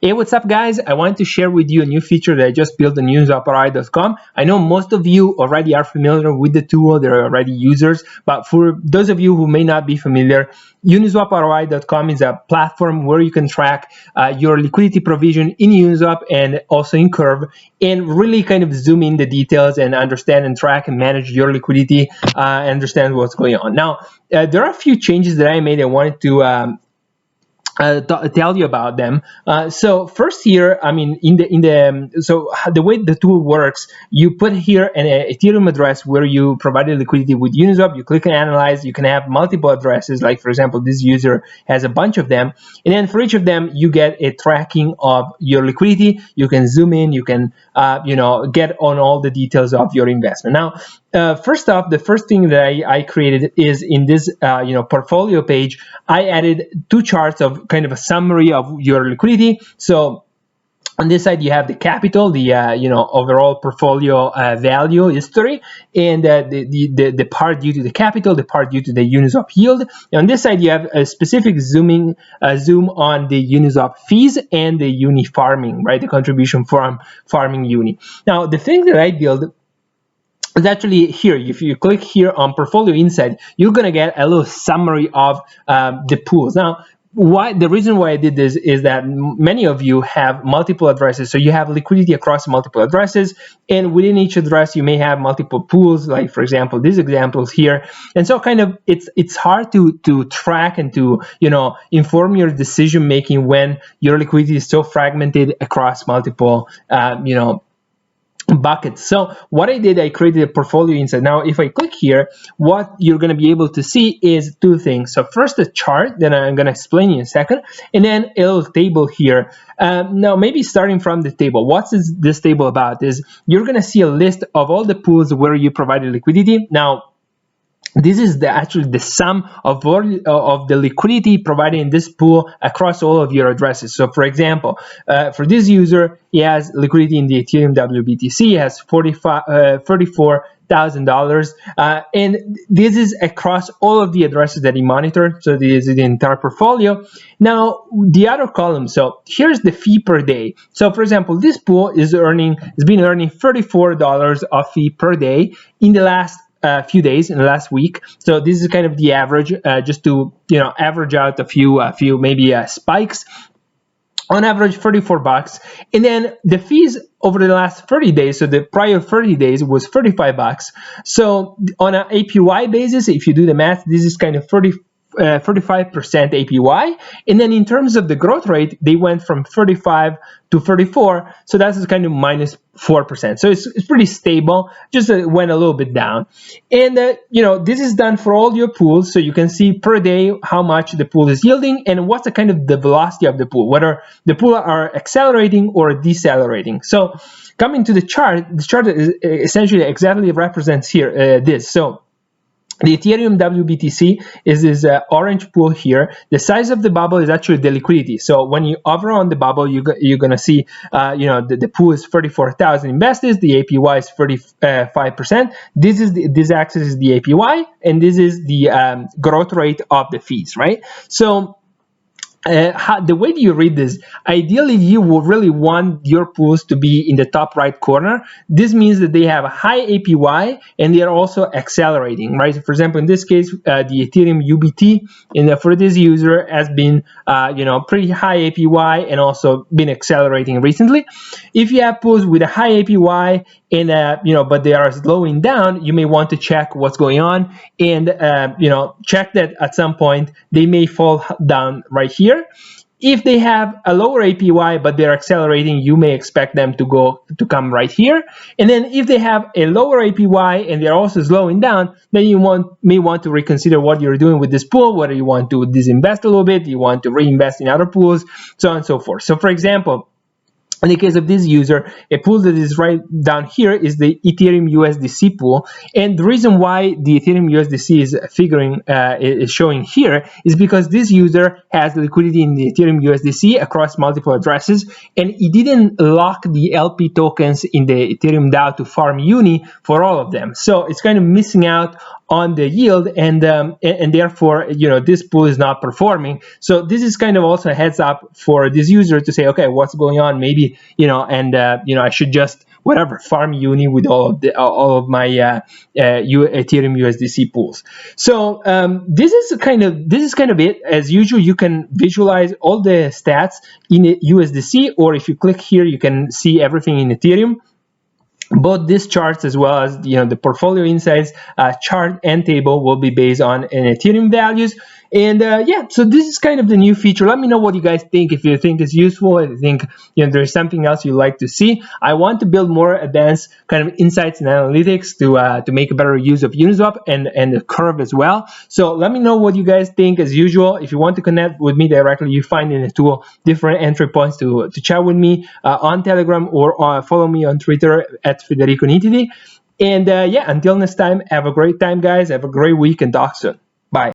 Hey, what's up, guys? I wanted to share with you a new feature that I just built on UniswapROI.com. I know most of you already are familiar with the tool, they're already users, but for those of you who may not be familiar, UniswapROI.com is a platform where you can track your liquidity provision in Uniswap and also in Curve, and really kind of zoom in the details and understand and track and manage your liquidity, and understand what's going on. Now, there are a few changes that I made. I wanted to tell you about them. So first here, I mean, so the way the tool works, you put here an Ethereum address where you provided liquidity with Uniswap. You click on analyze. You can have multiple addresses. Like for example, this user has a bunch of them, and then for each of them, you get a tracking of your liquidity. You can zoom in. You can get on all the details of your investment. Now, first off, the first thing that I created is in this portfolio page, I added two charts of kind of a summary of your liquidity. So on this side, you have the capital, the overall portfolio value history, and the part due to the capital, the part due to the Uniswap yield. And on this side, you have a specific zoom on the Uniswap fees and the uni farming, right? The contribution from farming uni. Now, the thing that I built is actually here. If you click here on Porfolio Insight, you're gonna get a little summary of the pools. Now, the reason why I did this is that many of you have multiple addresses, so you have liquidity across multiple addresses, and within each address you may have multiple pools, like for example these examples here. And so kind of it's hard to track and to inform your decision making when your liquidity is so fragmented across multiple buckets. So what I did, I created a portfolio insight. Now, if I click here, what you're going to be able to see is two things. So first, a chart that I'm going to explain in a second, and then a little table here. Now, maybe starting from the table, what's this table about is you're going to see a list of all the pools where you provided liquidity. Now, this is actually the sum of the liquidity provided in this pool across all of your addresses. So for example, for this user, he has liquidity in the Ethereum WBTC, he has $34,000, and this is across all of the addresses that he monitored. So this is the entire portfolio. Now, the other column, so here's the fee per day. So for example, this pool has been earning $34 of fee per day in the last few days, in the last week. So this is kind of the average, just to average out a few maybe spikes. On average, $34, and then the fees over the last 30 days, so the prior 30 days was $35. So on an APY basis, if you do the math, this is kind of 35% APY, and then in terms of the growth rate, they went from 35 to 34, so that's kind of minus 4%. So it's pretty stable, just went a little bit down. And this is done for all your pools, so you can see per day how much the pool is yielding and what's the kind of the velocity of the pool, whether the pool are accelerating or decelerating. So coming to the chart is essentially exactly represents here this. So the Ethereum WBTC is this orange pool here. The size of the bubble is actually the liquidity. So when you hover on the bubble, you're going to see, the pool is 34,000 invested. The APY is 35%. This axis is the APY, and this is the growth rate of the fees, right? So the way that you read this, ideally you will really want your pools to be in the top right corner. This means that they have a high APY and they are also accelerating, right? So for example, in this case, the Ethereum UBT for this user has been pretty high APY and also been accelerating recently. If you have pools with a high APY and but they are slowing down, you may want to check what's going on and check that at some point they may fall down right here. If they have a lower APY but they're accelerating, you may expect them to come right here. And then if they have a lower APY and they're also slowing down, then you may want to reconsider what you're doing with this pool, whether you want to disinvest a little bit, you want to reinvest in other pools, so on and so forth. So for example, in the case of this user, a pool that is right down here is the Ethereum USDC pool. And the reason why the Ethereum USDC is showing here is because this user has liquidity in the Ethereum USDC across multiple addresses, and he didn't lock the LP tokens in the Ethereum DAO to farm uni for all of them. So it's kind of missing out on the yield, and therefore, this pool is not performing. So this is kind of also a heads up for this user to say, okay, what's going on? Maybe, and I should just whatever farm uni with all of my Ethereum USDC pools. So this is kind of it. As usual, you can visualize all the stats in USDC, or if you click here, you can see everything in Ethereum. Both these charts, as well as the portfolio insights chart and table, will be based on an Ethereum values. And yeah, so this is kind of the new feature. Let me know what you guys think. If you think it's useful, if you think there's something else you'd like to see. I want to build more advanced kind of insights and analytics to make a better use of Uniswap and the curve as well. So let me know what you guys think. As usual, if you want to connect with me directly, you find in the tool different entry points to chat with me on Telegram, or follow me on Twitter at Federico Nitidi. And yeah, until next time, have a great time, guys. Have a great week, and talk soon. Bye.